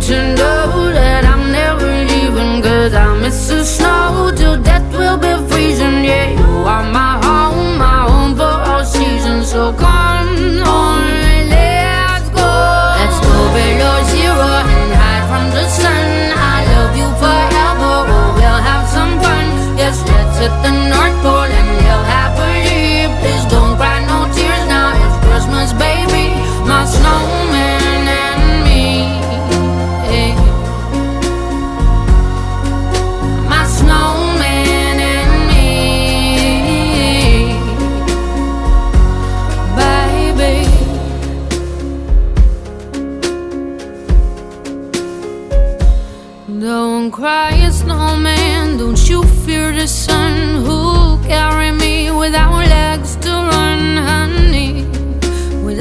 to know that I'm never leaving, 'cause I miss the snow till death will be freezing. Yeah, you are my home for all seasons. So come on, let's go. Let's go below zero and hide from the sun. I love you forever, oh, we'll have some fun. Yes, let's hit the North Pole and live happily. Please don't cry no tears now, it's Christmas, baby. My snowman and me, hey. My snowman and me, baby. Don't cry